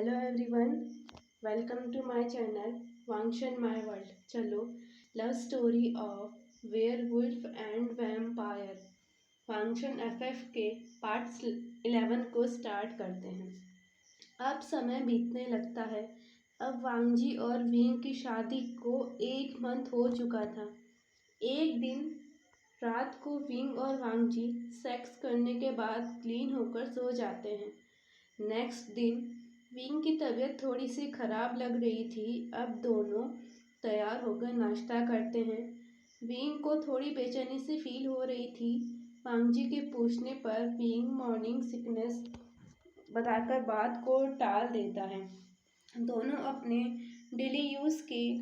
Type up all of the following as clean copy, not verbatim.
Hello everyone, welcome to my channel Wangshan my world. चलो love story of werewolf and vampire Wangshan FF के part 11 को start करते हैं। अब समय बीतने लगता है। अब वांगजी और विंग की शादी को 1 मंथ हो चुका था। एक दिन रात को विंग और वांगजी सेक्स करने के बाद क्लीन होकर सो जाते हैं। नेक्स्ट दिन विंग की तबीयत थोड़ी सी खराब लग रही थी। अब दोनों तैयार होकर नाश्ता करते हैं। विंग को थोड़ी बेचैनी सी फील हो रही थी। वांगजी के पूछने पर विंग मॉर्निंग सिकनेस बताकर बात को टाल देता है। दोनों अपने डेली यूज़ के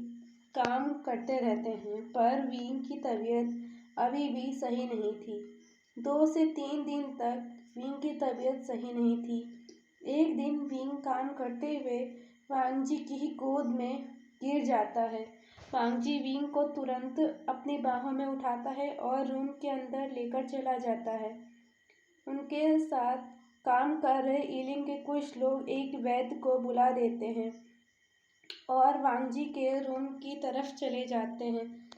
काम करते रहते हैं, पर विंग की तबीयत अभी भी सही नहीं थी। 2 से 3 दिन तक विंग की तबीयत सही नहीं थी। एक दिन विंग काम करते हुए वांगजी की ही गोद में गिर जाता है। वांगजी विंग को तुरंत अपनी बाहों में उठाता है और रूम के अंदर लेकर चला जाता है। उनके साथ काम कर रहे ईलिंग के कुछ लोग एक वैद्य को बुला देते हैं और वांगजी के रूम की तरफ चले जाते हैं।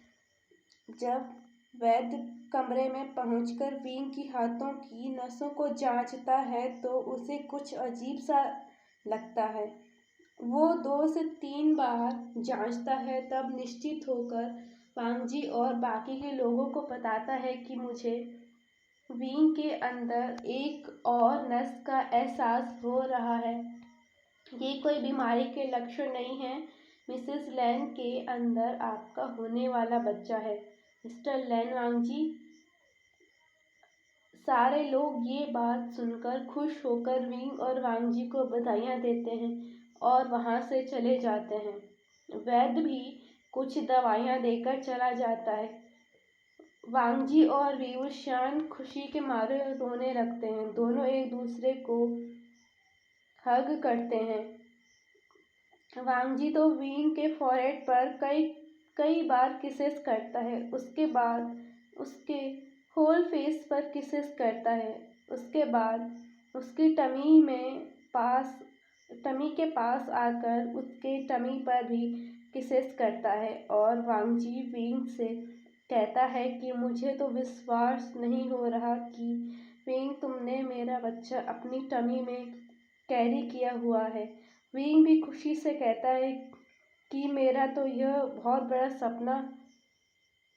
जब वैद्य कमरे में पहुंचकर विंग की हाथों की नसों को जांचता है तो उसे कुछ अजीब सा लगता है। वो 2 से 3 बार जांचता है, तब निश्चित होकर वांगजी और बाकी के लोगों को बताता है कि मुझे विंग के अंदर एक और नस का एहसास हो रहा है। ये कोई बीमारी के लक्षण नहीं है। मिसेस लैन के अंदर आपका होने वाला बच्चा है, मिस्टर लैन वांगजी। सारे लोग ये बात सुनकर खुश होकर विंग और वांगजी को बधाइयाँ देते हैं और वहाँ से चले जाते हैं। वैद्य भी कुछ दवाइयाँ देकर चला जाता है। वांगजी और विवशान खुशी के मारे रोने लगते हैं। दोनों एक दूसरे को हग करते हैं। वांगजी तो विंग के फॉरहेड पर कई बार किसेस करता है। उसके बाद उसके होल फेस पर किसेस करता है। उसके बाद उसकी टमी के पास आकर उसके टमी पर भी किसेस करता है और वांगजी विंग से कहता है कि मुझे तो विश्वास नहीं हो रहा कि विंग तुमने मेरा बच्चा अपनी टमी में कैरी किया हुआ है। विंग भी खुशी से कहता है कि मेरा तो यह बहुत बड़ा सपना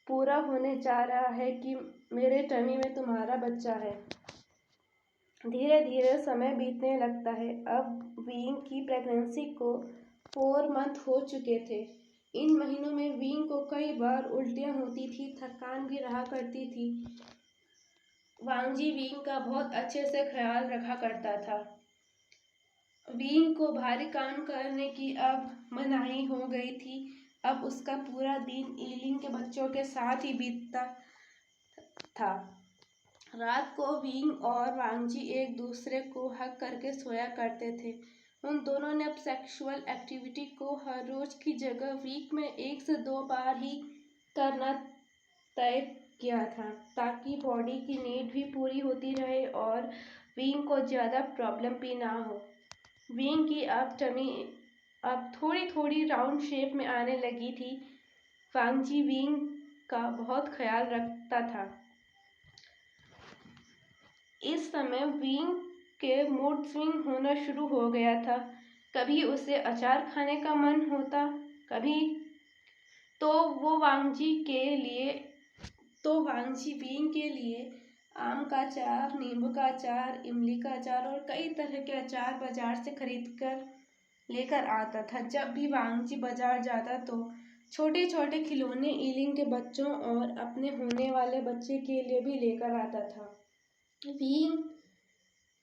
पूरा होने जा रहा है कि मेरे टमी में तुम्हारा बच्चा है। धीरे धीरे समय बीतने लगता है। अब विंग की प्रेगनेंसी को 4 मंथ हो चुके थे। इन महीनों में विंग को कई बार उल्टियाँ होती थी, थकान भी रहा करती थी। वांगजी विंग का बहुत अच्छे से ख्याल रखा करता था। विंग को भारी काम करने की अब मनाही हो गई थी। अब उसका पूरा दिन ईलिंग के बच्चों के साथ ही बीतता था। रात को विंग और वांगजी एक दूसरे को हग करके सोया करते थे। उन दोनों ने अब सेक्सुअल एक्टिविटी को हर रोज की जगह वीक में 1 से 2 बार ही करना तय किया था, ताकि बॉडी की नीड भी पूरी होती रहे और विंग को ज़्यादा प्रॉब्लम भी ना हो। विंग की अब टमी अब थोड़ी थोड़ी राउंड शेप में आने लगी थी। वांगजी विंग का बहुत ख्याल रखता था। इस समय विंग के मूड स्विंग होना शुरू हो गया था। कभी उसे अचार खाने का मन होता, कभी तो वांगजी विंग के लिए आम का अचार, नींबू का अचार, इमली का अचार और कई तरह के अचार बाजार से खरीद कर लेकर आता था। जब भी वांगजी बाजार जाता तो छोटे छोटे खिलौने ईलिंग के बच्चों और अपने होने वाले बच्चे के लिए भी लेकर आता था। विंग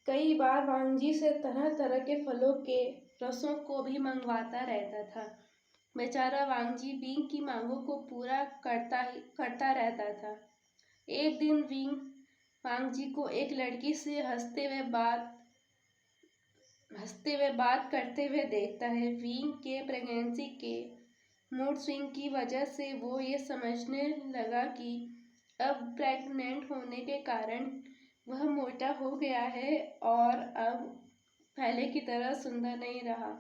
कई बार वांगजी से तरह तरह के फलों के रसों को भी मंगवाता रहता था। बेचारा वांगजी विंग की मांगों को पूरा करता रहता था। एक दिन विंग वांगजी को एक लड़की से हंसते हुए बात करते हुए देखता है। विंग के प्रेगनेंसी के मूड स्विंग की वजह से वो ये समझने लगा कि अब प्रेग्नेंट होने के कारण वह मोटा हो गया है और अब पहले की तरह सुंदर नहीं रहा।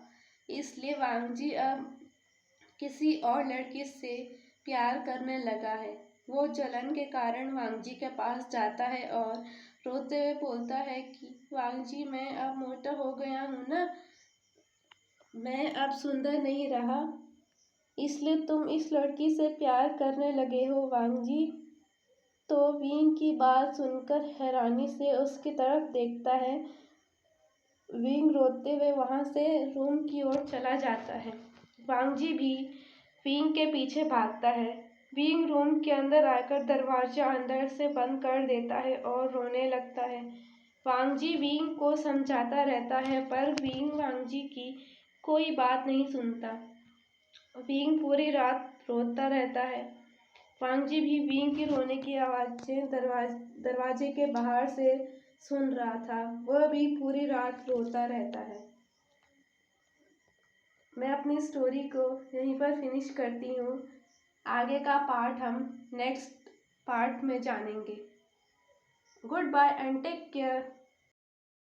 इसलिए वांगजी अब किसी और लड़की से प्यार करने लगा है। वो जलन के कारण वांगजी के पास जाता है और रोते हुए बोलता है कि वांगजी, मैं अब मोटा हो गया हूँ ना, मैं अब सुंदर नहीं रहा, इसलिए तुम इस लड़की से प्यार करने लगे हो वांगजी। तो विंग की बात सुनकर हैरानी से उसकी तरफ देखता है। विंग रोते हुए वहां से रूम की ओर चला जाता है। वांगजी भी विंग के पीछे भागता है। विंग रूम के अंदर आकर दरवाजा अंदर से बंद कर देता है और रोने लगता है। वांगजी विंग को समझाता रहता है पर विंग वांगजी की कोई बात नहीं सुनता। विंग पूरी रात रोता रहता है। वांगजी भी विंग की रोने की आवाज़ें दरवाजे के बाहर से सुन रहा था। वह भी पूरी रात रोता रहता है। मैं अपनी स्टोरी को यहीं पर फिनिश करती हूँ। आगे का पार्ट हम नेक्स्ट पार्ट में जानेंगे। Good bye and take care.